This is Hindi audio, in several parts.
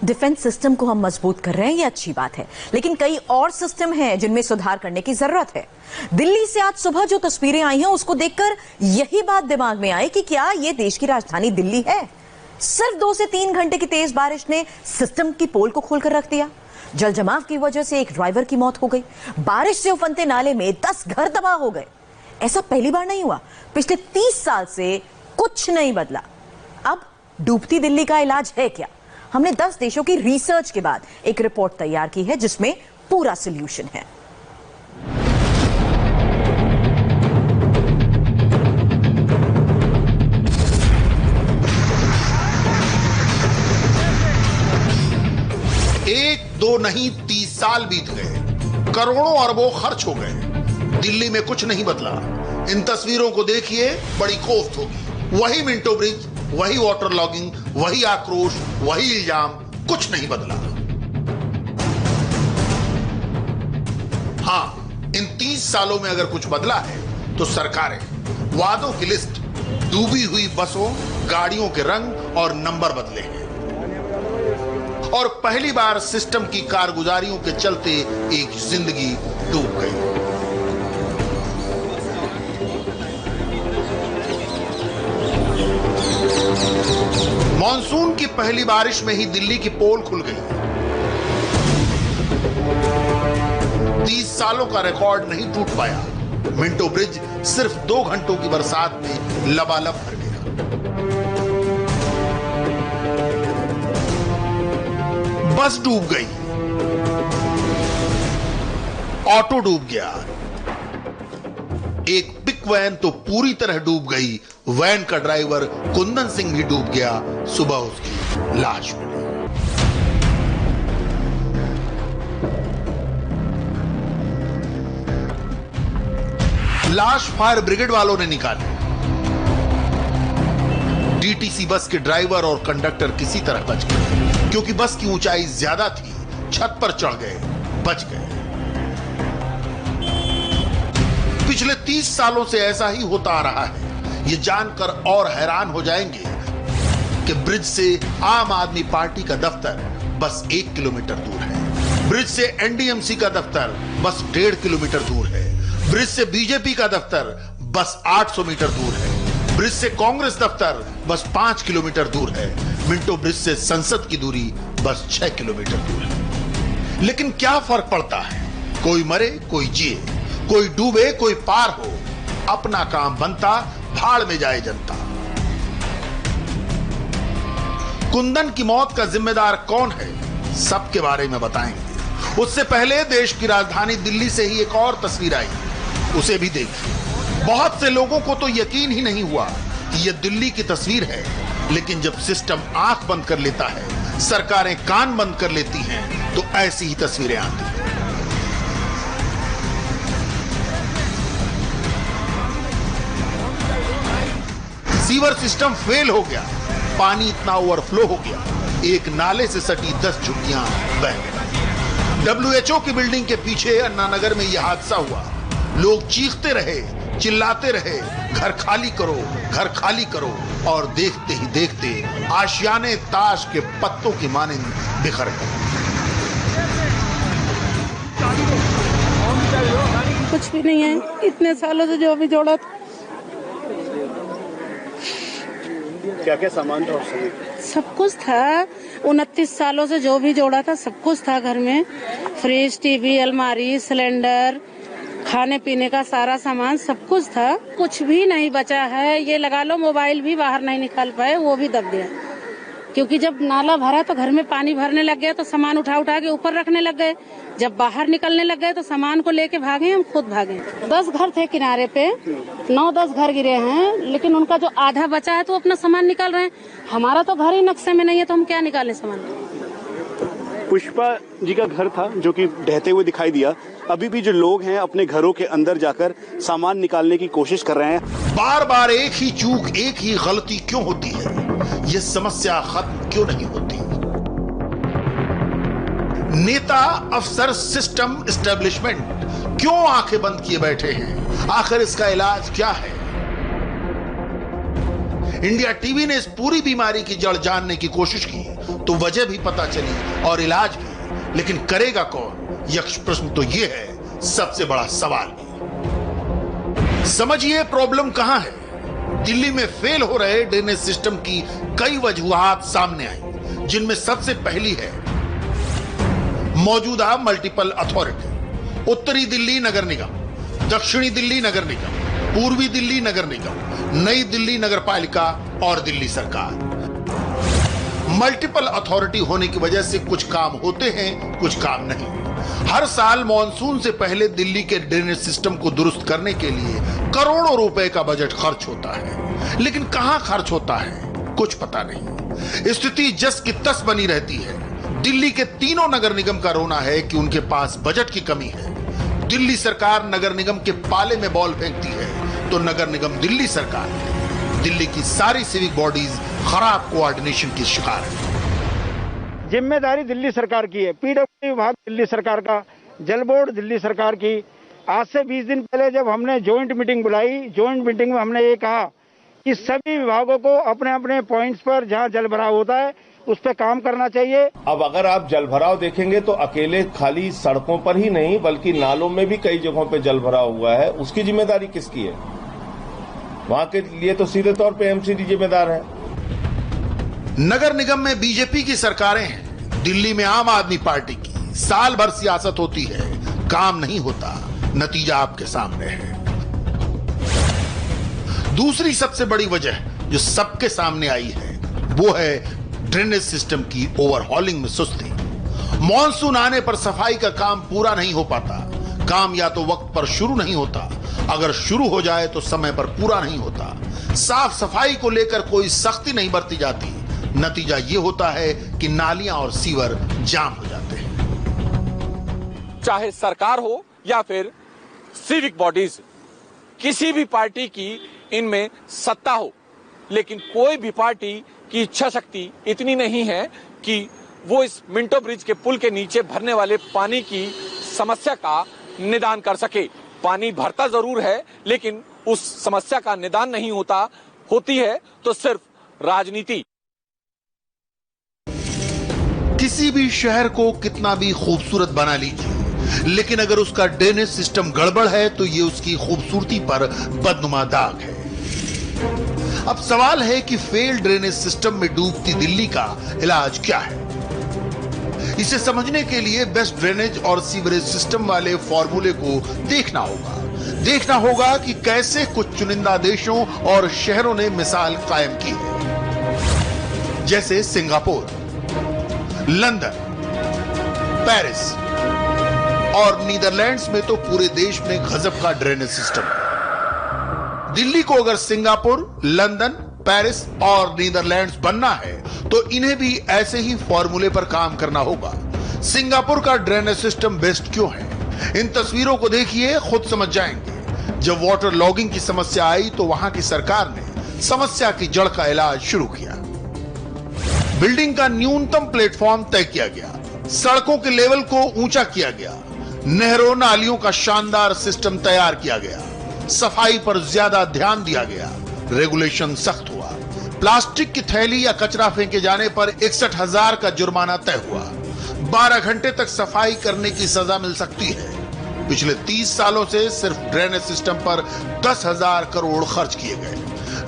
डिफेंस सिस्टम को हम मजबूत कर रहे हैं, ये अच्छी बात है, लेकिन कई और सिस्टम हैं जिनमें सुधार करने की जरूरत है। दिल्ली से आज सुबह जो तस्वीरें आई हैं उसको देखकर यही बात दिमाग में आई कि क्या ये देश की राजधानी दिल्ली है? सिर्फ 2 से 3 घंटे की तेज बारिश ने सिस्टम की पोल को खोलकर रख दिया। जल जमाव की वजह से एक ड्राइवर की मौत हो गई। बारिश से उफनते नाले में 10 घर तबाह हो गए। ऐसा पहली बार नहीं हुआ। पिछले 30 साल से कुछ नहीं बदला। अब डूबती दिल्ली का इलाज है क्या? हमने 10 देशों की रिसर्च के बाद एक रिपोर्ट तैयार की है जिसमें पूरा सॉल्यूशन है। एक दो नहीं 30 साल बीत गए, करोड़ों अरबों खर्च हो गए, दिल्ली में कुछ नहीं बदला। इन तस्वीरों को देखिए, बड़ी कोफ्त होगी। वही मिंटो ब्रिज, वही वाटर लॉगिंग, वही आक्रोश, वही इल्जाम, कुछ नहीं बदला। हां, इन 30 सालों में अगर कुछ बदला है तो सरकारें, वादों की लिस्ट, डूबी हुई बसों, गाड़ियों के रंग और नंबर बदले हैं। और पहली बार सिस्टम की कारगुजारियों के चलते एक जिंदगी डूब गई। मॉनसून की पहली बारिश में ही दिल्ली की पोल खुल गई। 30 सालों का रिकॉर्ड नहीं टूट पाया। मिंटो ब्रिज सिर्फ 2 घंटों की बरसात में लबालब भर गया। बस डूब गई, ऑटो डूब गया, एक पिक वैन तो पूरी तरह डूब गई। वैन का ड्राइवर कुंदन सिंह भी डूब गया। सुबह उसकी लाश मिली। लाश फायर ब्रिगेड वालों ने निकाली। डीटीसी बस के ड्राइवर और कंडक्टर किसी तरह बच गए, क्योंकि बस की ऊंचाई ज्यादा थी। छत पर चढ़ गए, बच गए। पिछले 30 सालों से ऐसा ही होता आ रहा है। ये जानकर और हैरान हो जाएंगे कि ब्रिज से आम आदमी पार्टी का दफ्तर बस 1 किलोमीटर दूर है। ब्रिज से एनडीएमसी का दफ्तर बस 1.5 किलोमीटर दूर है। ब्रिज से बीजेपी का दफ्तर बस 800 मीटर दूर है। ब्रिज से कांग्रेस दफ्तर बस 5 किलोमीटर दूर है। मिंटो ब्रिज से संसद की दूरी बस 6 किलोमीटर दूर है। लेकिन क्या फर्क पड़ता है? कोई मरे, कोई जिए, कोई डूबे, कोई पार हो, अपना काम बनता, भाड़ में जाए जनता। कुंदन की मौत का जिम्मेदार कौन है, सबके बारे में बताएंगे। उससे पहले देश की राजधानी दिल्ली से ही एक और तस्वीर आई, उसे भी देखिए। बहुत से लोगों को तो यकीन ही नहीं हुआ कि यह दिल्ली की तस्वीर है, लेकिन जब सिस्टम आंख बंद कर लेता है, सरकारें कान बंद कर लेती हैं, तो ऐसी ही तस्वीरें आती हैं। सीवर सिस्टम फेल हो गया। पानी इतना ओवरफ्लो हो गया, एक नाले से सटी 10 झुग्गियां बह गई। WHO की बिल्डिंग के पीछे अन्नानगर में यह हादसा हुआ। लोग चीखते रहे, चिल्लाते रहे, घर खाली करो, घर खाली करो, और देखते ही देखते आशियाने ताश के पत्तों की मानिंद बिखर गए। कुछ भी नहीं है। इतने सालों से जो भी जोड़ा था। क्या क्या सामान था उस समय? सब कुछ था। 29 सालों से जो भी जोड़ा था सब कुछ था घर में। फ्रिज, टीवी, अलमारी, सिलेंडर, खाने पीने का सारा सामान सब कुछ था। कुछ भी नहीं बचा है। ये लगा लो मोबाइल भी बाहर नहीं निकाल पाए, वो भी दब गया। क्योंकि जब नाला भरा तो घर में पानी भरने लग गया तो सामान उठा उठा के ऊपर रखने लग गए। जब बाहर निकलने लग गए तो सामान को लेके भागे, हम खुद भागे। 10 घर थे किनारे पे, 9-10 घर गिरे हैं, लेकिन उनका जो आधा बचा है तो अपना सामान निकाल रहे हैं। हमारा तो घर ही नक्शे में नहीं है, तो हम क्या निकालें सामान। पुष्पा जी का घर था जो कि ढहते हुए दिखाई दिया। अभी भी जो लोग हैं अपने घरों के अंदर जाकर सामान निकालने की कोशिश कर रहे हैं। बार बार एक ही चूक, एक ही गलती क्यों होती है? ये समस्या खत्म क्यों नहीं होती? नेता, अफसर, सिस्टम, एस्टेब्लिशमेंट क्यों आंखें बंद किए बैठे हैं? आखिर इसका इलाज क्या है? इंडिया टीवी ने इस पूरी बीमारी की जड़ जानने की कोशिश की तो वजह भी पता चली और इलाज भी, लेकिन करेगा कौन, यह प्रश्न तो यह है सबसे बड़ा सवाल भी। समझिए प्रॉब्लम कहां है। दिल्ली में फेल हो रहे ड्रेनेज सिस्टम की कई वजूहात सामने आई, जिनमें सबसे पहली है मौजूदा मल्टीपल अथॉरिटी। उत्तरी दिल्ली नगर निगम, दक्षिणी दिल्ली नगर निगम, पूर्वी दिल्ली नगर निगम, नई दिल्ली नगर पालिका और दिल्ली सरकार। मल्टीपल अथॉरिटी होने की वजह से कुछ काम होते हैं, कुछ काम नहीं। हर साल मॉनसून से पहले दिल्ली के ड्रेनेज सिस्टम को दुरुस्त करने के लिए करोड़ों रुपए का बजट खर्च होता है, लेकिन कहां खर्च होता है कुछ पता नहीं। स्थिति जस की तस बनी रहती है। दिल्ली के तीनों नगर निगम का रोना है कि उनके पास बजट की कमी है। दिल्ली सरकार नगर निगम के पाले में बॉल फेंकती है तो नगर निगम दिल्ली सरकार है। दिल्ली की सारी सिविक बॉडीज खराब कोऑर्डिनेशन की शिकार है। जिम्मेदारी दिल्ली सरकार की है, पीडब्ल्यूडी विभाग दिल्ली सरकार का, जल बोर्ड दिल्ली सरकार की। आज से 20 दिन पहले जब हमने ज्वाइंट मीटिंग बुलाई, ज्वाइंट मीटिंग में हमने ये कहा कि सभी विभागों को अपने अपने पॉइंट्स पर जहां जल भराव होता है उस पर काम करना चाहिए। अब अगर आप जल भराव देखेंगे तो अकेले खाली सड़कों पर ही नहीं बल्कि नालों में भी कई जगहों पे जल भराव हुआ है। उसकी जिम्मेदारी किसकी है? वहां के लिए तो सीधे तौर पे एमसीडी जिम्मेदार है। नगर निगम में बीजेपी की सरकारें हैं, दिल्ली में आम आदमी पार्टी की। साल भर सियासत होती है, काम नहीं होता, नतीजा आपके सामने है। दूसरी सबसे बड़ी वजह जो सबके सामने आई है वो है ड्रेनेज सिस्टम की ओवरहॉलिंग में सुस्ती। मॉनसून आने पर सफाई का काम पूरा नहीं हो पाता। काम या तो वक्त पर शुरू नहीं होता, अगर शुरू हो जाए तो समय पर पूरा नहीं होता। साफ सफाई को लेकर कोई सख्ती नहीं बरती जाती। नतीजा यह होता है कि नालियां और सीवर जाम हो जाते हैं। चाहे सरकार हो या फिर सिविक बॉडीज, किसी भी पार्टी की इनमें सत्ता हो, लेकिन कोई भी पार्टी की इच्छा शक्ति इतनी नहीं है कि वो इस मिंटो ब्रिज के पुल के नीचे भरने वाले पानी की समस्या का निदान कर सके। पानी भरता जरूर है लेकिन उस समस्या का निदान नहीं होती है तो सिर्फ राजनीति। किसी भी शहर को कितना भी खूबसूरत बना लीजिए, लेकिन अगर उसका ड्रेनेज सिस्टम गड़बड़ है तो ये उसकी खूबसूरती पर बदनुमा दाग है। अब सवाल है कि फेल ड्रेनेज सिस्टम में डूबती दिल्ली का इलाज क्या है। इसे समझने के लिए बेस्ट ड्रेनेज और सीवरेज सिस्टम वाले फॉर्मूले को देखना होगा कि कैसे कुछ चुनिंदा देशों और शहरों ने मिसाल कायम की है, जैसे सिंगापुर, लंदन, पेरिस और नीदरलैंड्स में तो पूरे देश में गजब का ड्रेनेज सिस्टम है। दिल्ली को अगर सिंगापुर, लंदन, पेरिस और नीदरलैंड्स बनना है तो इन्हें भी ऐसे ही फॉर्मूले पर काम करना होगा। सिंगापुर का ड्रेनेज सिस्टम बेस्ट क्यों है, इन तस्वीरों को देखिए, खुद समझ जाएंगे। जब वाटर लॉगिंग की समस्या आई तो वहां की सरकार ने समस्या की जड़ का इलाज शुरू किया। बिल्डिंग का न्यूनतम प्लेटफॉर्म तय किया गया, सड़कों के लेवल को ऊंचा किया गया, नहरों नालियों का शानदार सिस्टम तैयार किया गया, सफाई पर ज्यादा ध्यान दिया गया, रेगुलेशन सख्त हुआ। प्लास्टिक की थैली या कचरा फेंके जाने पर 61,000 का जुर्माना तय हुआ। 12 घंटे तक सफाई करने की सजा मिल सकती है। पिछले 30 सालों से सिर्फ ड्रेनेज सिस्टम पर 10,000 करोड़ खर्च किए गए।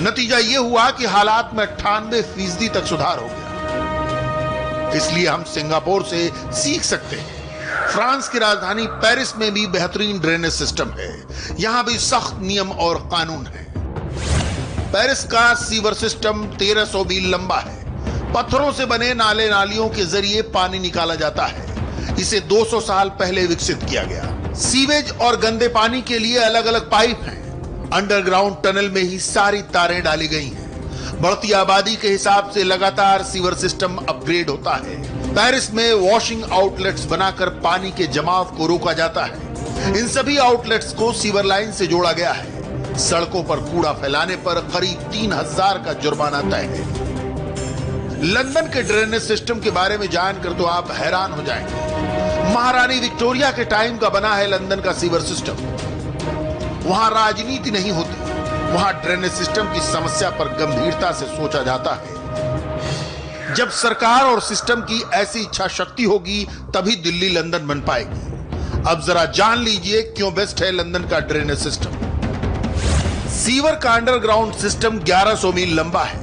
नतीजा यह हुआ कि हालात में 98% तक सुधार हो गया। इसलिए हम सिंगापुर से सीख सकते हैं। फ्रांस की राजधानी पेरिस में भी बेहतरीन ड्रेनेज सिस्टम है। यहां भी सख्त नियम और कानून है। पेरिस का सीवर सिस्टम 1300 मील लंबा है। पत्थरों से बने नाले नालियों के जरिए पानी निकाला जाता है। इसे 200 साल पहले विकसित किया गया। सीवेज और गंदे पानी के लिए अलग अलग पाइप हैं। अंडरग्राउंड टनल में ही सारी तारें डाली गई हैं। बढ़ती आबादी के हिसाब से लगातार सीवर सिस्टम अपग्रेड होता है। पेरिस में वॉशिंग आउटलेट्स बनाकर पानी के जमाव को रोका जाता है। इन सभी आउटलेट्स को सीवर लाइन से जोड़ा गया है। सड़कों पर कूड़ा फैलाने पर करीब 3,000 का जुर्माना तय है। लंदन के ड्रेनेज सिस्टम के बारे में जानकर तो आप हैरान हो जाएंगे। महारानी विक्टोरिया के टाइम का बना है लंदन का सीवर सिस्टम। वहां राजनीति नहीं होती, वहां ड्रेनेज सिस्टम की समस्या पर गंभीरता से सोचा जाता है। जब सरकार और सिस्टम की ऐसी इच्छा शक्ति होगी तभी दिल्ली लंदन बन पाएगी। अब जरा जान लीजिए क्यों बेस्ट है लंदन का ड्रेनेज सिस्टम। सीवर का अंडरग्राउंड सिस्टम 1100 मील लंबा है।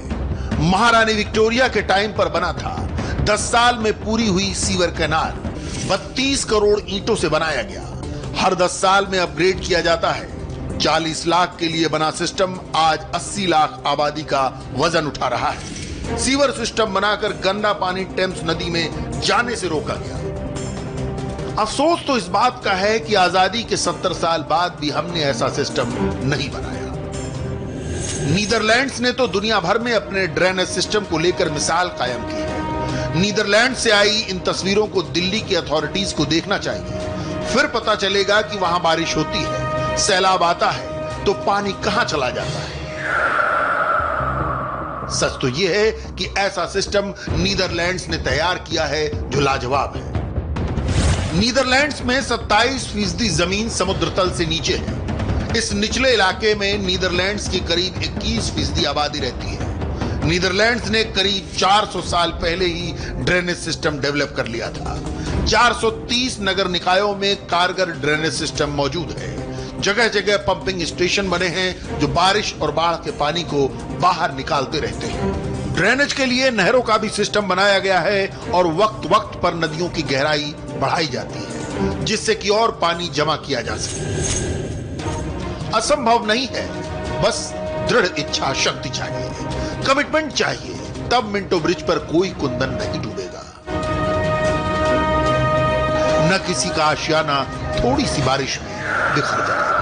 महारानी विक्टोरिया के टाइम पर बना था। 10 साल में पूरी हुई सीवर कैनाल 32 करोड़ ईंटों से बनाया गया। हर 10 साल में अपग्रेड किया जाता है। 40 लाख के लिए बना सिस्टम आज 80 लाख आबादी का वजन उठा रहा है। सीवर सिस्टम बनाकर गंदा पानी टेम्स नदी में जाने से रोका गया। अफसोस तो इस बात का है कि आजादी के 70 साल बाद भी हमने ऐसा सिस्टम नहीं बनाया। नीदरलैंड्स ने तो दुनिया भर में अपने ड्रेनेज सिस्टम को लेकर मिसाल कायम की है। नीदरलैंड से आई इन तस्वीरों को दिल्ली की अथॉरिटीज को देखना चाहिए। फिर पता चलेगा कि वहां बारिश होती है, सैलाब आता है तो पानी कहां चला जाता है। सच तो यह है कि ऐसा सिस्टम नीदरलैंड्स ने तैयार किया है जो लाजवाब है। नीदरलैंड्स में 27% जमीन समुद्र तल से नीचे है। इस निचले इलाके में नीदरलैंड्स की करीब 21% आबादी रहती है। नीदरलैंड्स ने करीब 400 साल पहले ही ड्रेनेज सिस्टम डेवलप कर लिया था। 430 नगर निकायों में कारगर ड्रेनेज सिस्टम मौजूद है। जगह जगह पंपिंग स्टेशन बने हैं जो बारिश और बाढ़ के पानी को बाहर निकालते रहते हैं। ड्रेनेज के लिए नहरों का भी सिस्टम बनाया गया है और वक्त वक्त पर नदियों की गहराई बढ़ाई जाती है जिससे कि और पानी जमा किया जा सके। असंभव नहीं है, बस दृढ़ इच्छा शक्ति चाहिए, कमिटमेंट चाहिए, तब मिंटो ब्रिज पर कोई कुंदन नहीं डूबेगा। न किसी का आशियाना थोड़ी सी बारिश में बिखर जाएगा।